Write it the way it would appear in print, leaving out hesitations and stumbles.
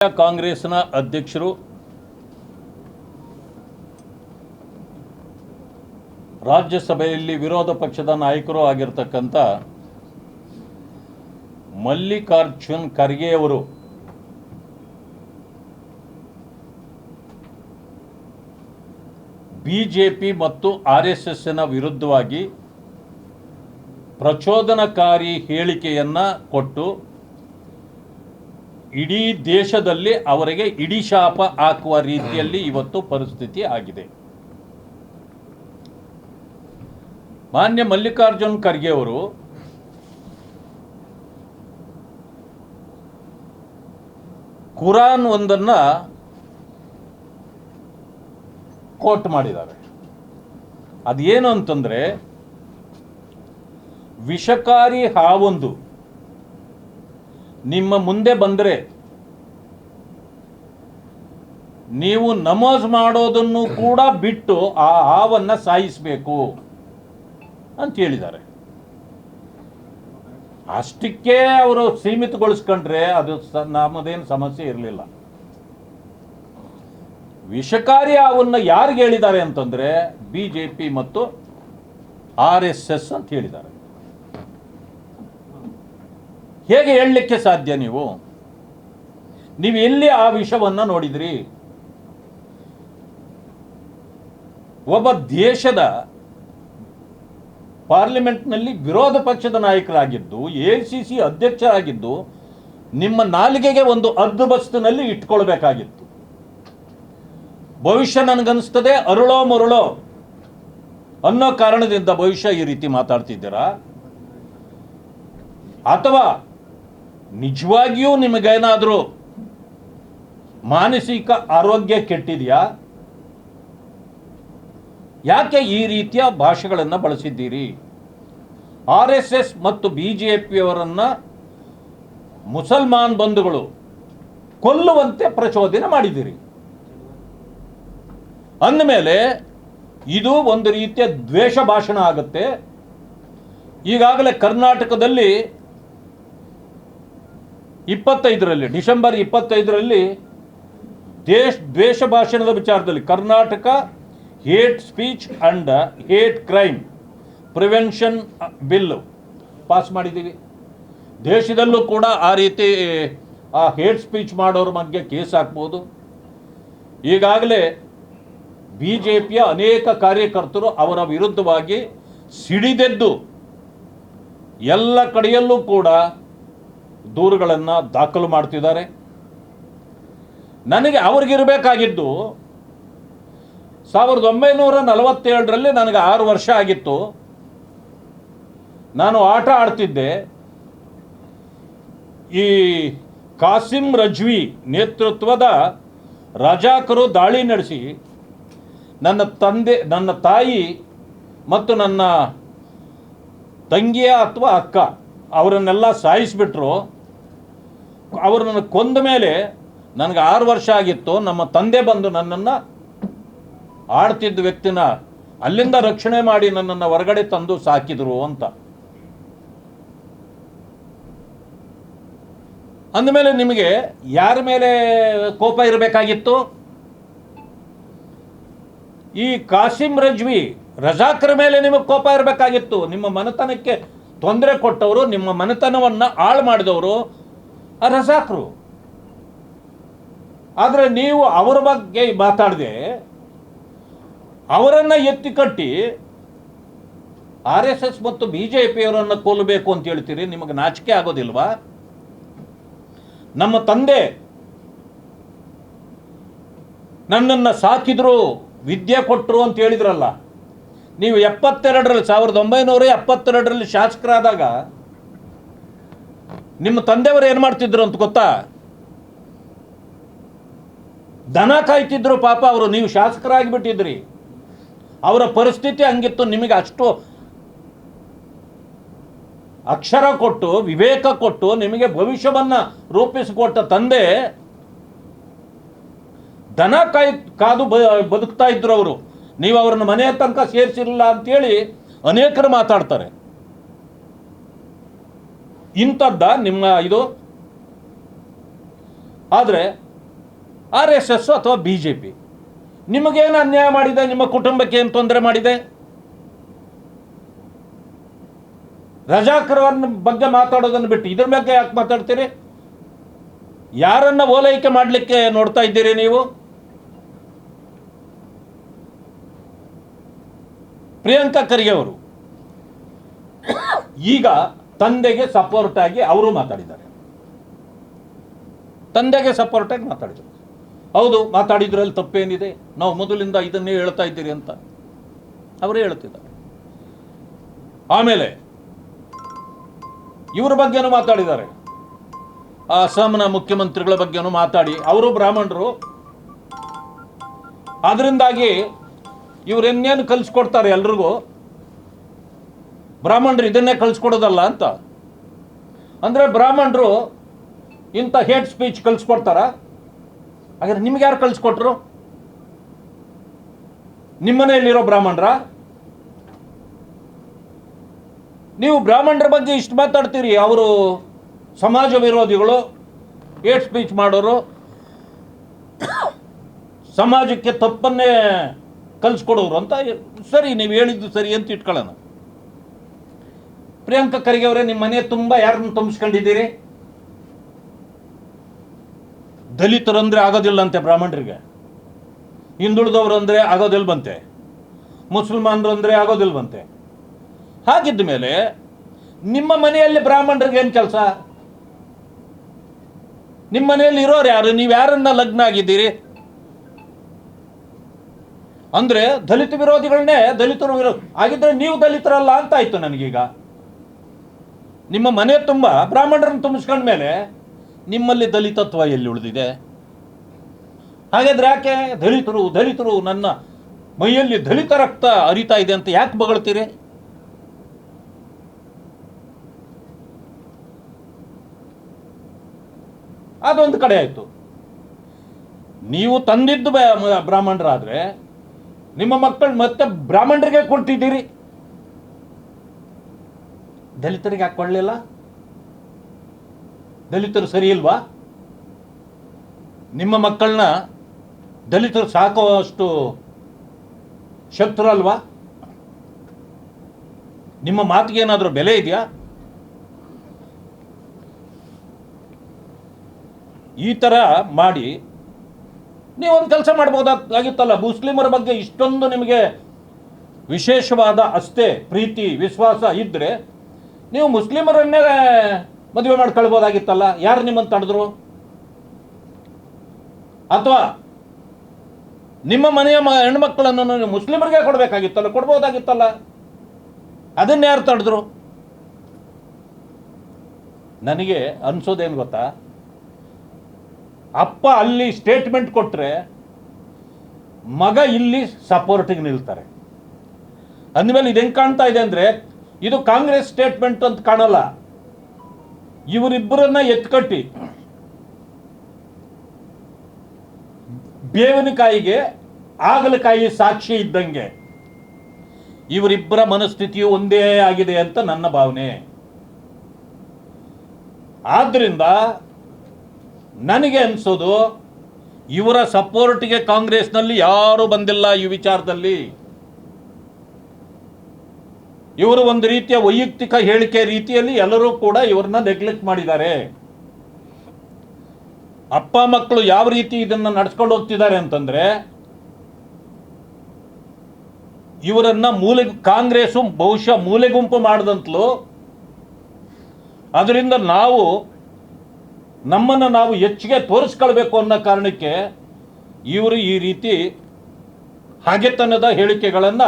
ಕಾಂಗ್ರೆಸ್ನ ಅಧ್ಯಕ್ಷರು ರಾಜ್ಯಸಭೆಯಲ್ಲಿ ವಿರೋಧ ಪಕ್ಷದ ನಾಯಕರು ಆಗಿರತಕ್ಕಂತ ಮಲ್ಲಿಕಾರ್ಜುನ್ ಖರ್ಗೆ ಅವರು ಬಿಜೆಪಿ ಮತ್ತು ಆರ್ಎಸ್ಎಸ್ನ ವಿರುದ್ಧವಾಗಿ ಪ್ರಚೋದನಕಾರಿ ಹೇಳಿಕೆಯನ್ನ ಕೊಟ್ಟು ಇಡೀ ದೇಶದಲ್ಲಿ ಅವರಿಗೆ ಇಡೀ ಶಾಪ ಹಾಕುವ ರೀತಿಯಲ್ಲಿ ಇವತ್ತು ಪರಿಸ್ಥಿತಿ ಆಗಿದೆ. ಮಾನ್ಯ ಮಲ್ಲಿಕಾರ್ಜುನ್ ಖರ್ಗೆ ಅವರು ಕುರಾನ್ ಒಂದನ್ನ ಕೋಟ್ ಮಾಡಿದ್ದಾರೆ. ಅದೇನು ಅಂತಂದ್ರೆ, ವಿಷಕಾರಿ ಹಾವೊಂದು ನಿಮ್ಮ ಮುಂದೆ ಬಂದರೆ ನೀವು ನಮಾಜ್ ಮಾಡೋದನ್ನು ಕೂಡ ಬಿಟ್ಟು ಆ ಹಾವನ್ನು ಸಾಯಿಸಬೇಕು ಅಂತ ಹೇಳಿದ್ದಾರೆ. ಅಷ್ಟಕ್ಕೆ ಅವರು ಸೀಮಿತಗೊಳಿಸ್ಕೊಂಡ್ರೆ ಅದು ನಮ್ಮದೇನು ಸಮಸ್ಯೆ ಇರಲಿಲ್ಲ. ವಿಷಕಾರಿ ಹಾವನ್ನು ಯಾರಿಗೆ ಹೇಳಿದ್ದಾರೆ ಅಂತಂದ್ರೆ ಬಿಜೆಪಿ ಮತ್ತು ಆರ್ಎಸ್ಎಸ್ ಅಂತ ಹೇಳಿದ್ದಾರೆ. ಹೇಗೆ ಹೇಳಲಿಕ್ಕೆ ಸಾಧ್ಯ? ನೀವು ಎಲ್ಲಿ ಆ ವಿಷವನ್ನು ನೋಡಿದ್ರಿ? ಒಬ್ಬ ದೇಶದ ಪಾರ್ಲಿಮೆಂಟ್ನಲ್ಲಿ ವಿರೋಧ ಪಕ್ಷದ ನಾಯಕರಾಗಿದ್ದು, ಎಐಸಿಸಿ ಅಧ್ಯಕ್ಷರಾಗಿದ್ದು, ನಿಮ್ಮ ನಾಲಿಗೆಗೆ ಒಂದು ಅರ್ಧಬಸ್ತಿನಲ್ಲಿ ಇಟ್ಕೊಳ್ಬೇಕಾಗಿತ್ತು. ಭವಿಷ್ಯ ನನಗನ್ನಿಸ್ತದೆ ಅರುಳೋ ಮರುಳೋ ಅನ್ನೋ ಕಾರಣದಿಂದ ಭವಿಷ್ಯ ಈ ರೀತಿ ಮಾತಾಡ್ತಿದ್ದೀರಾ, ಅಥವಾ ನಿಜವಾಗಿಯೂ ನಿಮಗೇನಾದರೂ ಮಾನಸಿಕ ಆರೋಗ್ಯ ಕೆಟ್ಟಿದೆಯಾ? ಯಾಕೆ ಈ ರೀತಿಯ ಭಾಷೆಗಳನ್ನು ಬಳಸಿದ್ದೀರಿ? ಆರ್ಎಸ್ಎಸ್ ಮತ್ತು ಬಿಜೆಪಿಯವರನ್ನ ಮುಸಲ್ಮಾನ್ ಬಂಧುಗಳು ಕೊಲ್ಲುವಂತೆ ಪ್ರಚೋದನೆ ಮಾಡಿದ್ದೀರಿ. ಅಂದಮೇಲೆ ಇದು ಒಂದು ರೀತಿಯ ದ್ವೇಷ ಭಾಷಣ ಆಗುತ್ತೆ. ಈಗಾಗಲೇ ಕರ್ನಾಟಕದಲ್ಲಿ ಡಿಸೆಂಬರ್ 25ರಲ್ಲಿ ದ್ವೇಷ ಭಾಷಣದ ವಿಚಾರದಲ್ಲಿ Karnataka hate speech and hate crime prevention bill pass ಮಾಡಿದ್ದೀವಿ. ದೇಶದಲ್ಲೂ ಕೂಡ ಆ ರೀತಿ ಆ ಹೇಟ್ ಸ್ಪೀಚ್ ಮಾಡೋರ ಬಗ್ಗೆ ಕೇಸ್ ಹಾಕ್ಬೋದು. ಈಗಾಗಲೇ ಬಿಜೆಪಿಯ ಅನೇಕ ಕಾರ್ಯಕರ್ತರು ಅವರ ವಿರುದ್ಧವಾಗಿ ಸಿಡಿದೆದ್ದು ಎಲ್ಲ ಕಡೆಯಲ್ಲೂ ಕೂಡ ದೂರುಗಳನ್ನು ದಾಖಲು ಮಾಡ್ತಿದ್ದಾರೆ. ನನಗೆ ಅವ್ರಿಗಿರಬೇಕಾಗಿದ್ದು 1947ರಲ್ಲಿ ನನಗೆ 6 ವರ್ಷ ಆಗಿತ್ತು. ನಾನು ಆಟ ಆಡ್ತಿದ್ದೆ. ಈ ಕಾಸಿಂ ರಜ್ವಿ ನೇತೃತ್ವದ ರಜಾಕರು ದಾಳಿ ನಡೆಸಿ ನನ್ನ ತಾಯಿ ಮತ್ತು ನನ್ನ ತಂಗಿಯ ಅಥವಾ ಅಕ್ಕ ಅವರನ್ನೆಲ್ಲ ಸಾಯಿಸಿಬಿಟ್ರು. ಅವರನ್ನು ಕೊಂದ ಮೇಲೆ ನನಗೆ 6 ವರ್ಷ ಆಗಿತ್ತು. ನಮ್ಮ ತಂದೆ ಬಂದು ನನ್ನನ್ನು ಆಡ್ತಿದ್ದ ವ್ಯಕ್ತಿನ ಅಲ್ಲಿಂದ ರಕ್ಷಣೆ ಮಾಡಿ ನನ್ನನ್ನು ಹೊರಗಡೆ ತಂದು ಸಾಕಿದ್ರು ಅಂತ. ಅಂದಮೇಲೆ ನಿಮಗೆ ಯಾರ ಮೇಲೆ ಕೋಪ ಇರಬೇಕಾಗಿತ್ತು? ಈ ಕಾಸಿಂ ರಜ್ವಿ ರಜಾಕರ ಮೇಲೆ ನಿಮಗೆ ಕೋಪ ಇರಬೇಕಾಗಿತ್ತು. ನಿಮ್ಮ ಮನೆತನಕ್ಕೆ ತೊಂದರೆ ಕೊಟ್ಟವರು, ನಿಮ್ಮ ಮನೆತನವನ್ನು ಹಾಳು ಮಾಡಿದವರು ಆ ರಜಾಕರು. ಆದರೆ ನೀವು ಅವರ ಬಗ್ಗೆ ಮಾತಾಡದೆ ಅವರನ್ನು ಎತ್ತಿ ಕಟ್ಟಿ ಆರ್ಎಸ್ಎಸ್ ಮತ್ತು ಬಿಜೆಪಿಯವರನ್ನು ಕೊಲ್ಲಬೇಕು ಅಂತ ಹೇಳ್ತೀರಿ. ನಿಮಗೆ ನಾಚಿಕೆ ಆಗೋದಿಲ್ವಾ? ನಮ್ಮ ತಂದೆ ನನ್ನನ್ನು ಸಾಕಿದ್ರು, ವಿದ್ಯೆ ಕೊಟ್ಟರು ಅಂತ ಹೇಳಿದ್ರಲ್ಲ. ನೀವು 1972ರಲ್ಲಿ ಶಾಸಕರಾದಾಗ ನಿಮ್ಮ ತಂದೆಯವರು ಏನು ಮಾಡ್ತಿದ್ರು ಅಂತ ಗೊತ್ತಾ? ದನ ಕಾಯ್ತಿದ್ರು ಪಾಪ ಅವರು. ನೀವು ಶಾಸಕರಾಗಿ ಬಿಟ್ಟಿದ್ರಿ. ಅವರ ಪರಿಸ್ಥಿತಿ ಹಂಗಿತ್ತು. ನಿಮಗೆ ಅಷ್ಟು ಅಕ್ಷರ ಕೊಟ್ಟು, ವಿವೇಕ ಕೊಟ್ಟು, ನಿಮಗೆ ಭವಿಷ್ಯವನ್ನು ರೂಪಿಸಿಕೊಟ್ಟ ತಂದೆ ದನ ಕಾದು ಬದುಕ್ತಾ ಇದ್ರು ಅವರು. ನೀವು ಅವರನ್ನು ಮನೆಯ ತನಕ ಸೇರಿಸಿರಲಿಲ್ಲ ಅಂತೇಳಿ ಅನೇಕರು ಮಾತಾಡ್ತಾರೆ. ಇಂಥದ್ದ ನಿಮ್ಮ ಇದು? ಆದರೆ RSS ಅಥವಾ BJP ನಿಮಗೇನು ಅನ್ಯಾಯ ಮಾಡಿದೆ? ನಿಮ್ಮ ಕುಟುಂಬಕ್ಕೆ ಏನು ತೊಂದರೆ ಮಾಡಿದೆ? ರಜಾಕರ್ ಅವ್ರ ಬಗ್ಗೆ ಮಾತಾಡೋದನ್ನು ಬಿಟ್ಟು ಇದ್ರ ಬಗ್ಗೆ ಯಾಕೆ ಮಾತಾಡ್ತೀರಿ? ಯಾರನ್ನ ಓಲೈಕೆ ಮಾಡಲಿಕ್ಕೆ ನೋಡ್ತಾ ಇದ್ದೀರಿ ನೀವು? ಪ್ರಿಯಾಂಕಾ ಖರ್ಗೆ ಅವರು ಈಗ ತಂದೆಗೆ ಸಪೋರ್ಟ್ ಆಗಿ ಅವರು ಮಾತಾಡಿದ್ದಾರೆ. ತಂದೆಗೆ ಸಪೋರ್ಟ್ ಆಗಿ ಮಾತಾಡಿದರು. ಹೌದು, ಮಾತಾಡಿದ್ರಲ್ಲಿ ತಪ್ಪೇನಿದೆ? ನಾವು ಮೊದಲಿಂದ ಇದನ್ನೇ ಹೇಳ್ತಾ ಇದ್ದೀರಿ ಅಂತ ಅವರೇ ಹೇಳ್ತಿದ್ದಾರೆ. ಆಮೇಲೆ ಇವರ ಬಗ್ಗೆನೂ ಮಾತಾಡಿದ್ದಾರೆ. ಅಸ್ಸಾಂನ ಮುಖ್ಯಮಂತ್ರಿಗಳ ಬಗ್ಗೆನೂ ಮಾತಾಡಿ, ಅವರು ಬ್ರಾಹ್ಮಣರು, ಅದರಿಂದಾಗಿ ಇವರೆನ್ನೇನು ಕಲಿಸ್ಕೊಡ್ತಾರೆ ಎಲ್ರಿಗೂ, ಬ್ರಾಹ್ಮಣರು ಇದನ್ನೇ ಕಲಿಸ್ಕೊಡೋದಲ್ಲ ಅಂತ. ಅಂದರೆ ಬ್ರಾಹ್ಮಣರು ಇಂಥ ಹೇಟ್ ಸ್ಪೀಚ್ ಕಲಿಸ್ಕೊಡ್ತಾರ? ಹಾಗಾದ್ರೆ ನಿಮ್ಗೆ ಯಾರು ಕಲಿಸ್ಕೊಟ್ರು? ನಿಮ್ಮನೆಯಲ್ಲಿರೋ ಬ್ರಾಹ್ಮಣರ? ನೀವು ಬ್ರಾಹ್ಮಣರ ಬಗ್ಗೆ ಇಷ್ಟು ಮಾತಾಡ್ತೀರಿ, ಅವರು ಸಮಾಜ ವಿರೋಧಿಗಳು, ಹೇಟ್ ಸ್ಪೀಚ್ ಮಾಡೋರು, ಸಮಾಜಕ್ಕೆ ತಪ್ಪನ್ನೇ ಕಲಿಸ್ಕೊಡೋರು ಅಂತ. ಸರಿ, ನೀವು ಹೇಳಿದ್ದು ಸರಿ ಅಂತ ಇಟ್ಕೊಳ್ಳೋಣ. ಪ್ರಿಯಾಂಕಾ ಖರ್ಗೆ ಅವರೇ, ನಿಮ್ಮ ಮನೆ ತುಂಬ ಯಾರನ್ನು ತುಂಬಿಸ್ಕೊಂಡಿದ್ದೀರಿ? ದಲಿತರಂದ್ರೆ ಆಗೋದಿಲ್ಲ ಅಂತೆ ಬ್ರಾಹ್ಮಣರಿಗೆ, ಹಿಂದುಳಿದವರು ಅಂದರೆ ಆಗೋದಿಲ್ವಂತೆ, ಮುಸಲ್ಮಾನರು ಅಂದರೆ ಆಗೋದಿಲ್ವಂತೆ. ಹಾಗಿದ್ದ ಮೇಲೆ ನಿಮ್ಮ ಮನೆಯಲ್ಲಿ ಬ್ರಾಹ್ಮಣರಿಗೆ ಏನು ಕೆಲಸ? ನಿಮ್ಮ ಮನೆಯಲ್ಲಿ ಇರೋರು ಯಾರು? ನೀವು ಯಾರನ್ನ ಲಗ್ನ ಆಗಿದ್ದೀರಿ? ಅಂದರೆ ದಲಿತ ವಿರೋಧಿಗಳನ್ನೇ ದಲಿತರು ವಿರೋಧ ಆಗಿದ್ರೆ ನೀವು ದಲಿತರಲ್ಲ ಅಂತ ಆಯ್ತು ನನಗೀಗ. ನಿಮ್ಮ ಮನೆ ತುಂಬ ಬ್ರಾಹ್ಮಣರನ್ನು ತುಂಬಿಸ್ಕೊಂಡ ಮೇಲೆ ನಿಮ್ಮಲ್ಲಿ ದಲಿತತ್ವ ಎಲ್ಲಿ ಉಳಿದಿದೆ? ಹಾಗಾದ್ರೆ ಯಾಕೆ ದಲಿತರು ದಲಿತರು ನನ್ನ ಮೈಯಲ್ಲಿ ದಲಿತ ರಕ್ತ ಹರಿತಾ ಇದೆ ಅಂತ ಯಾಕೆ ಬಗಳ್ತೀರಿ? ಅದೊಂದು ಕಡೆ ಆಯಿತು. ನೀವು ತಂದಿದ್ದು ಬ್ರಾಹ್ಮಣರಾದರೆ ನಿಮ್ಮ ಮಕ್ಕಳು ಮತ್ತೆ ಬ್ರಾಹ್ಮಣರಿಗೆ ಕೊಟ್ಟಿದ್ದೀರಿ, ದಲಿತರಿಗೆ ಯಾಕೆ ಕೊಡಲಿಲ್ಲ? ದಲಿತರು ಸರಿ ಇಲ್ವಾ? ನಿಮ್ಮ ಮಕ್ಕಳನ್ನ ದಲಿತರು ಸಾಕುವಷ್ಟು ಶಕ್ತರು ಅಲ್ವಾ? ನಿಮ್ಮ ಮಾತಿಗೆ ಏನಾದರೂ ಬೆಲೆ ಇದೆಯಾ? ಈ ಥರ ಮಾಡಿ ನೀವೊಂದು ಕೆಲಸ ಮಾಡ್ಬೋದಾಗಿತ್ತಲ್ಲ. ಮುಸ್ಲಿಮರ ಬಗ್ಗೆ ಇಷ್ಟೊಂದು ನಿಮಗೆ ವಿಶೇಷವಾದ ಅಷ್ಟೇ ಪ್ರೀತಿ ವಿಶ್ವಾಸ ಇದ್ದರೆ ನೀವು ಮುಸ್ಲಿಮರನ್ನೇ ಮದುವೆ ಮಾಡ್ಕೊಳ್ಬೋದಾಗಿತ್ತಲ್ಲ. ಯಾರು ನಿಮ್ಮನ್ನು ತಡೆದ್ರು? ಅಥವಾ ನಿಮ್ಮ ಮನೆಯ ಹೆಣ್ಮಕ್ಳನ್ನು ಮುಸ್ಲಿಮರಿಗೆ ಕೊಡಬೇಕಾಗಿತ್ತಲ್ಲ, ಕೊಡ್ಬೋದಾಗಿತ್ತಲ್ಲ. ಅದನ್ನ ಯಾರು ತಡೆದ್ರು? ನನಗೆ ಅನ್ಸೋದೇನು ಗೊತ್ತಾ, ಅಪ್ಪ ಅಲ್ಲಿ ಸ್ಟೇಟ್ಮೆಂಟ್ ಕೊಟ್ಟರೆ ಮಗ ಇಲ್ಲಿ ಸಪೋರ್ಟಿಗೆ ನಿಲ್ತಾರೆ. ಅಂದಮೇಲೆ ಇದು ಹೆಂಗೆ ಕಾಣ್ತಾ ಇದೆ ಅಂದರೆ, ಇದು ಕಾಂಗ್ರೆಸ್ ಸ್ಟೇಟ್ಮೆಂಟ್ ಅಂತ ಕಾಣಲ್ಲ. ಇವರಿಬ್ಬರನ್ನ ಎತ್ಕಟ್ಟಿ ಬೇವಿನಕಾಯಿಗೆ ಆಗಲಕಾಯಿ ಸಾಕ್ಷಿ ಇದ್ದಂಗೆ ಇವರಿಬ್ಬರ ಮನಸ್ಥಿತಿಯು ಒಂದೇ ಆಗಿದೆ ಅಂತ ನನ್ನ ಭಾವನೆ. ಆದ್ದರಿಂದ ನನಗೆ ಅನಿಸೋದು, ಇವರ ಸಪೋರ್ಟ್ಗೆ ಕಾಂಗ್ರೆಸ್ನಲ್ಲಿ ಯಾರೂ ಬಂದಿಲ್ಲ ಈ ವಿಚಾರದಲ್ಲಿ. ಇವರು ಒಂದು ರೀತಿಯ ವೈಯಕ್ತಿಕ ಹೇಳಿಕೆ ರೀತಿಯಲ್ಲಿ ಎಲ್ಲರೂ ಕೂಡ ಇವ್ರನ್ನ ನೆಗ್ಲೆಕ್ಟ್ ಮಾಡಿದ್ದಾರೆ. ಅಪ್ಪ ಮಕ್ಕಳು ಯಾವ ರೀತಿ ಇದನ್ನು ನಡೆಸ್ಕೊಂಡು ಹೋಗ್ತಿದ್ದಾರೆ ಅಂತಂದ್ರೆ, ಇವರನ್ನ ಕಾಂಗ್ರೆಸ್ಸು ಬಹುಶಃ ಮೂಲೆ ಗುಂಪು ಮಾಡಿದಂತಲೂ, ಅದರಿಂದ ನಮ್ಮನ್ನು ನಾವು ಹೆಚ್ಚಿಗೆ ತೋರಿಸ್ಕೊಳ್ಬೇಕು ಅನ್ನೋ ಕಾರಣಕ್ಕೆ ಇವರು ಈ ರೀತಿ ಹಾಗೆತನದ ಹೇಳಿಕೆಗಳನ್ನು